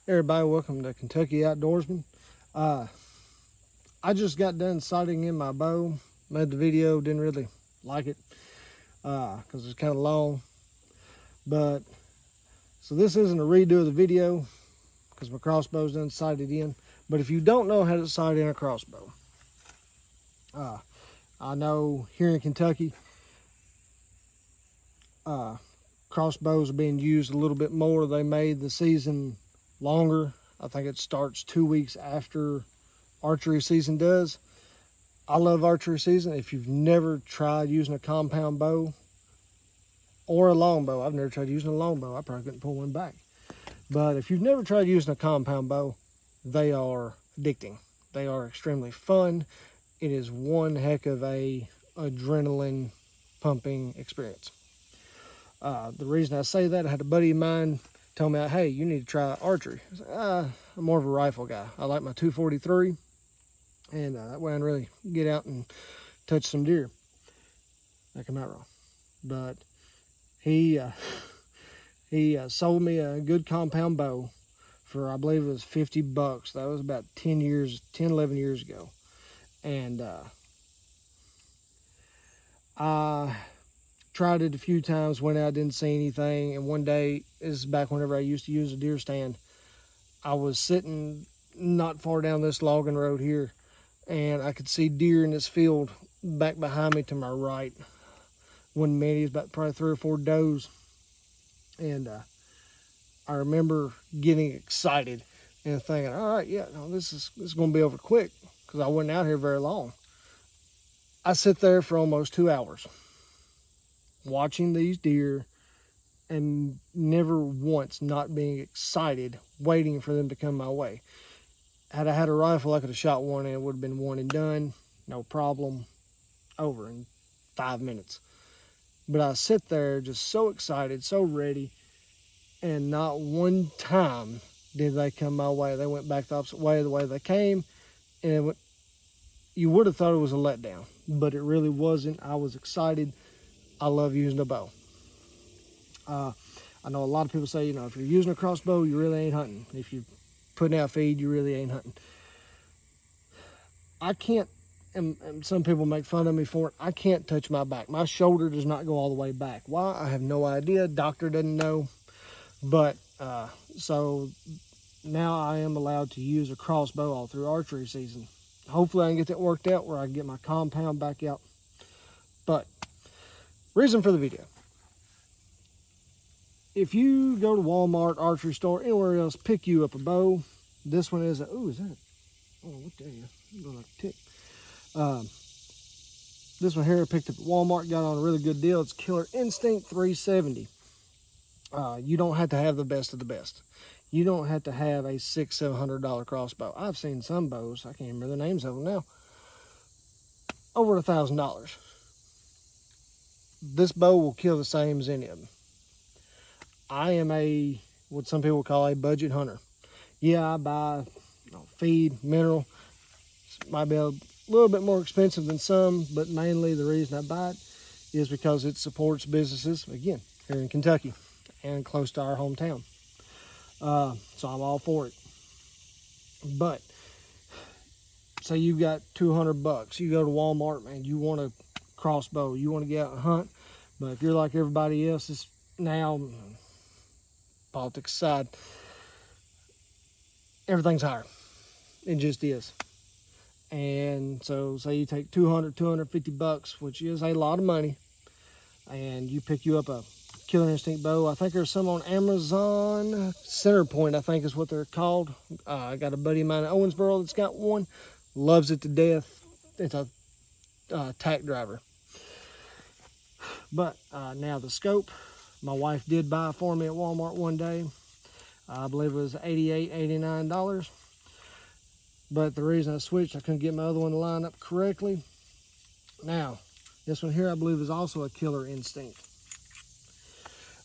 Everybody, welcome to Kentucky Outdoorsman. I just got done sighting in my bow. Made the video, didn't really like it because it's kind of long. But so this isn't a redo of the video because my crossbow's done sighted in. But if you don't know how to sight in a crossbow, I know here in Kentucky, crossbows are being used a little bit more. They made the season longer. I think it starts 2 weeks after archery season does. I love archery season. If you've never tried using a compound bow or a longbow, I've never tried using a longbow. I probably couldn't pull one back. But if you've never tried using a compound bow, they are addicting. They are extremely fun. It is one heck of a adrenaline pumping experience. The reason I say that, I had a buddy of mine tell me, hey, you need to try archery. I was like, I'm more of a rifle guy. I like my 243, and that way I can really get out and touch some deer. I come out wrong. But he sold me a good compound bow for, I believe it was $50. That was about 10, 11 years ago. And I tried it a few times, went out, didn't see anything. And one day, this is back whenever I used to use a deer stand, I was sitting not far down this logging road here, and I could see deer in this field back behind me to my right. One minute, it was about probably 3 or 4 does. And I remember getting excited and thinking, all right, yeah, no, this is going to be over quick, because I wasn't out here very long. I sit there for almost 2 hours watching these deer and never once not being excited, waiting for them to come my way. Had I had a rifle, I could have shot one and it would have been one and done, no problem, over in 5 minutes. But I sit there just so excited, so ready, and not one time did they come my way. They went back the opposite way, the way they came, and you would have thought it was a letdown, but it really wasn't. I was excited. I love using a bow. I know a lot of people say, if you're using a crossbow, you really ain't hunting. If you're putting out feed, you really ain't hunting. I can't, and some people make fun of me for it, I can't touch my back. My shoulder does not go all the way back. Why? I have no idea. Doctor doesn't know. But, so now I am allowed to use a crossbow all through archery season. Hopefully I can get that worked out where I can get my compound back out. But reason for the video. If you go to Walmart, archery store, anywhere else, pick you up a bow. This one is is that? Oh, what the hell? I'm going like a tick. This one here I picked up at Walmart, got on a really good deal. It's Killer Instinct 370. You don't have to have the best of the best. You don't have to have a $600-700 crossbow. I've seen some bows, I can't remember the names of them now, over $1,000. This bow will kill the same as any of them. I am what some people call a budget hunter. Yeah, I buy feed, mineral. It might be a little bit more expensive than some, but mainly the reason I buy it is because it supports businesses, again, here in Kentucky and close to our hometown. So I'm all for it. But say you've got $200, you go to Walmart, man, you want a crossbow, you want to get out and hunt, but if you're like everybody else is now, politics aside, everything's higher. It just is. And so say you take $250, which is a lot of money, and you pick you up a Killer Instinct bow. I think there's some on Amazon. Center Point, I think is what they're called. I got a buddy of mine in Owensboro that's got one. Loves it to death. It's a tack driver. But now the scope, my wife did buy for me at Walmart one day. I believe it was $88, $89. But the reason I switched, I couldn't get my other one to line up correctly. Now, this one here I believe is also a Killer Instinct.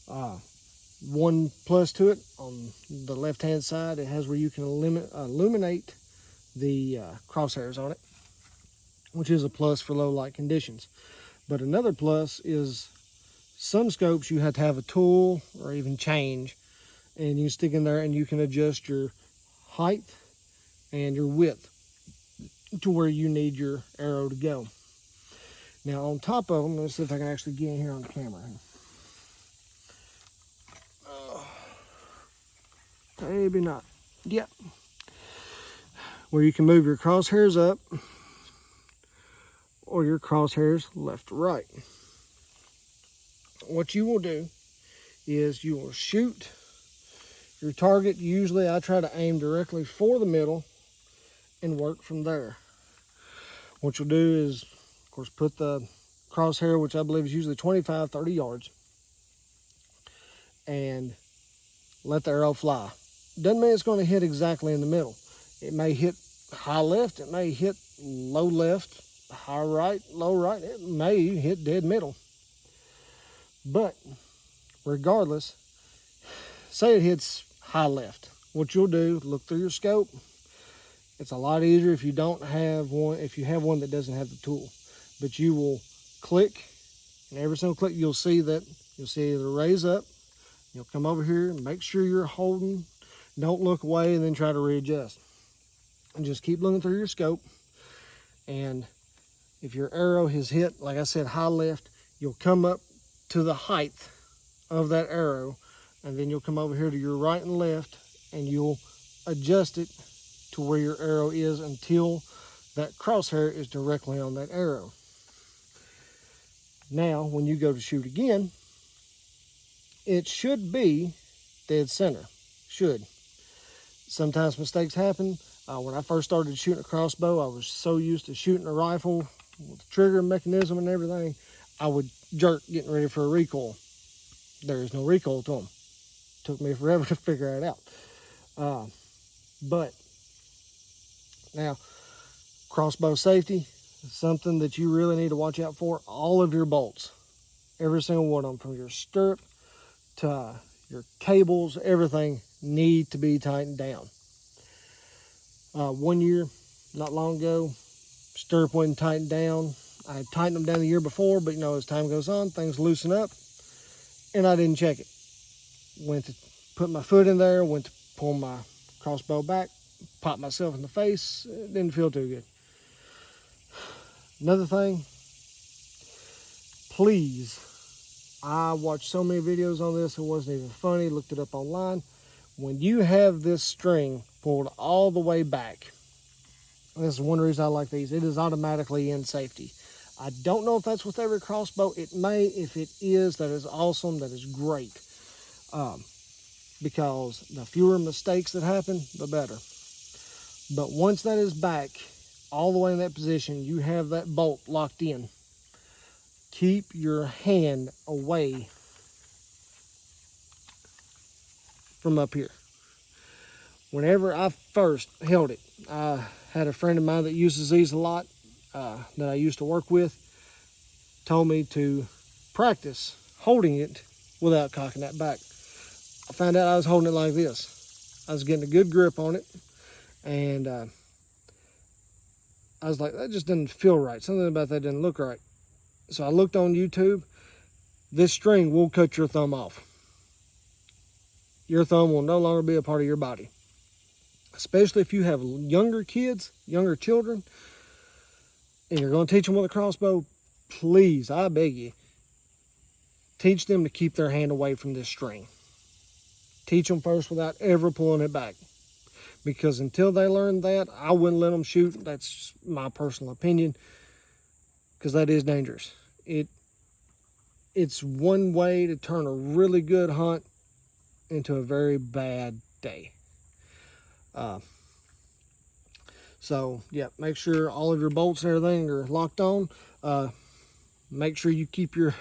One plus to it, on the left-hand side, it has where you can illuminate the crosshairs on it, which is a plus for low light conditions. But another plus is some scopes you have to have a tool or even change, and you stick in there and you can adjust your height and your width to where you need your arrow to go. Now on top of them, let's see if I can actually get in here on the camera. Maybe not. Yep. Where you can move your crosshairs up or your crosshairs left to right. What you will do is you will shoot your target. Usually I try to aim directly for the middle and work from there. What you'll do is, of course, put the crosshair, which I believe is usually 25, 30 yards, and let the arrow fly. Doesn't mean it's going to hit exactly in the middle. It may hit high left, it may hit low left, high right, low right, it may hit dead middle. But regardless, say it hits high left. What you'll do, look through your scope. It's a lot easier if you don't have one, if you have one that doesn't have the tool. But you will click, and every single click you'll see either raise up, you'll come over here and make sure you're holding, don't look away and then try to readjust. And just keep looking through your scope. And if your arrow has hit, like I said, high left, you'll come up to the height of that arrow, and then you'll come over here to your right and left, and you'll adjust it to where your arrow is until that crosshair is directly on that arrow. Now, when you go to shoot again, it should be dead center. Should. Sometimes mistakes happen. When I first started shooting a crossbow, I was so used to shooting a rifle with the trigger mechanism and everything, I would jerk getting ready for a recoil. There is no recoil to them. Took me forever to figure it out. But now, crossbow safety is something that you really need to watch out for. All of your bolts, every single one of them, from your stirrup to your cables, everything need to be tightened down. 1 year, not long ago, stirrup wasn't tightened down. I had tightened them down the year before, but as time goes on, things loosen up, and I didn't check it. Went to put my foot in there, went to pull my crossbow back, popped myself in the face. It didn't feel too good. Another thing, please, I watched so many videos on this, it wasn't even funny, looked it up online. When you have this string pulled all the way back, this is one reason I like these, it is automatically in safety. I don't know if that's with every crossbow. It may. If it is, that is awesome. That is great. Because the fewer mistakes that happen, the better. But once that is back, all the way in that position, you have that bolt locked in. Keep your hand away from up here. Whenever I first held it, I had a friend of mine that uses these a lot, that I used to work with, told me to practice holding it without cocking that back. I found out I was holding it like this. I was getting a good grip on it, and I was like, that just doesn't feel right. Something about that didn't look right. So I looked on YouTube. This string will cut your thumb off. Your thumb will no longer be a part of your body. Especially if you have younger kids, younger children, and you're going to teach them with a crossbow, please, I beg you, teach them to keep their hand away from this string. Teach them first without ever pulling it back. Because until they learn that, I wouldn't let them shoot. That's my personal opinion. Because that is dangerous. It's one way to turn a really good hunt into a very bad day. So, yeah, make sure all of your bolts and everything are locked on. Make sure you keep your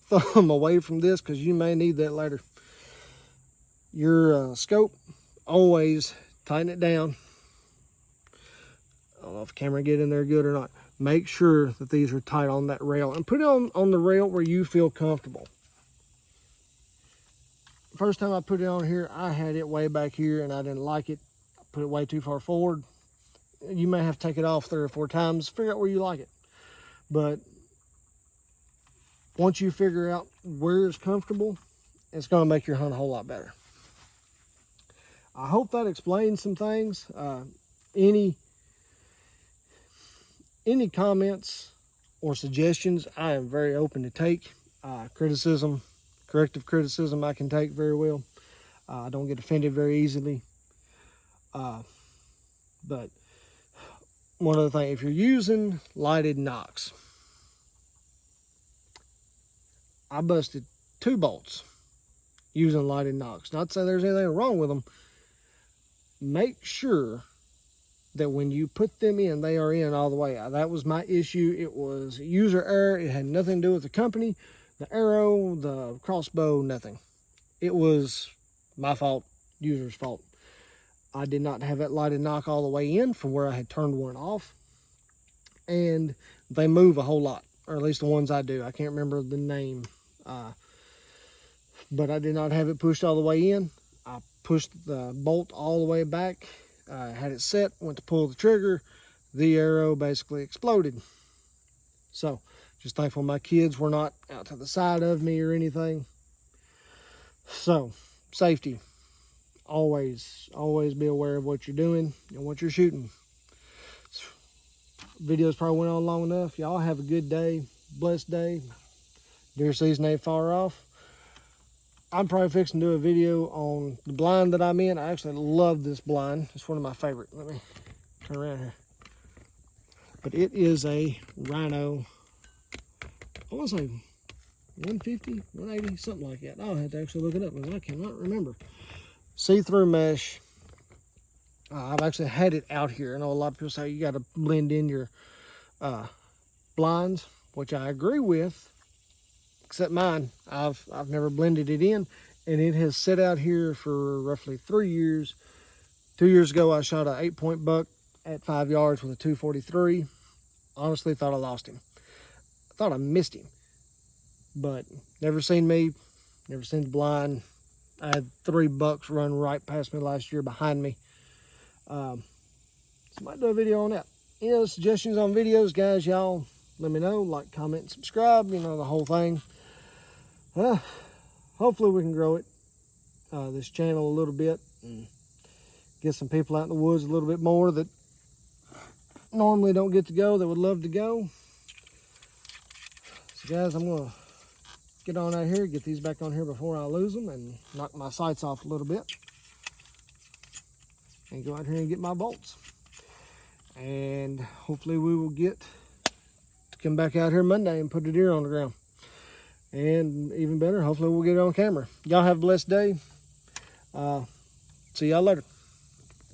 thumb away from this because you may need that later. Your scope, always tighten it down. I don't know if the camera get in there good or not. Make sure that these are tight on that rail and put it on the rail where you feel comfortable. First time I put it on here, I had it way back here and I didn't like it. I put it way too far forward. You may have to take it off 3 or 4 times, figure out where you like it. But once you figure out where it's comfortable, it's going to make your hunt a whole lot better. I hope that explains some things. Any comments or suggestions, I am very open to take. Corrective criticism I can take very well. I don't get offended very easily. But one other thing, if you're using lighted knocks, I busted 2 bolts using lighted knocks. Not to say there's anything wrong with them. Make sure that when you put them in, they are in all the way. That was my issue. It was user error. It had nothing to do with the company, the arrow, the crossbow, nothing. It was my fault, user's fault. I did not have that lighted knock all the way in from where I had turned one off. And they move a whole lot, or at least the ones I do. I can't remember the name. But I did not have it pushed all the way in. I pushed the bolt all the way back. Had it set, went to pull the trigger. The arrow basically exploded. So, just thankful my kids were not out to the side of me or anything. So, safety. Always be aware of what you're doing and what you're shooting. Video's probably went on long enough. Y'all have a good day, blessed day. Deer season ain't far off. I'm probably fixing to do a video on the blind that I'm in. I actually love this blind. It's one of my favorite. Let me turn around here. But it is a Rhino. I want to say 150, 180, something like that. I'll have to actually look it up because I cannot remember. See-through mesh. I've actually had it out here. I know a lot of people say you got to blend in your blinds, which I agree with. Except mine, I've never blended it in, and it has sat out here for roughly 3 years. 2 years ago, I shot a 8-point buck at 5 yards with a 243. Honestly, thought I lost him. I thought I missed him, but never seen me, never seen the blind. I had 3 bucks run right past me last year behind me. So I might do a video on that. Any other suggestions on videos, guys? Y'all let me know. Like, comment, and subscribe. You know, the whole thing. Hopefully we can grow it, this channel a little bit, and get some people out in the woods a little bit more that normally don't get to go, that would love to go. So guys, I'm going to get on out here, get these back on here before I lose them, and knock my sights off a little bit. And go out here and get my bolts. And hopefully we will get to come back out here Monday and put a deer on the ground. And even better, hopefully we'll get it on camera. Y'all have a blessed day. See y'all later.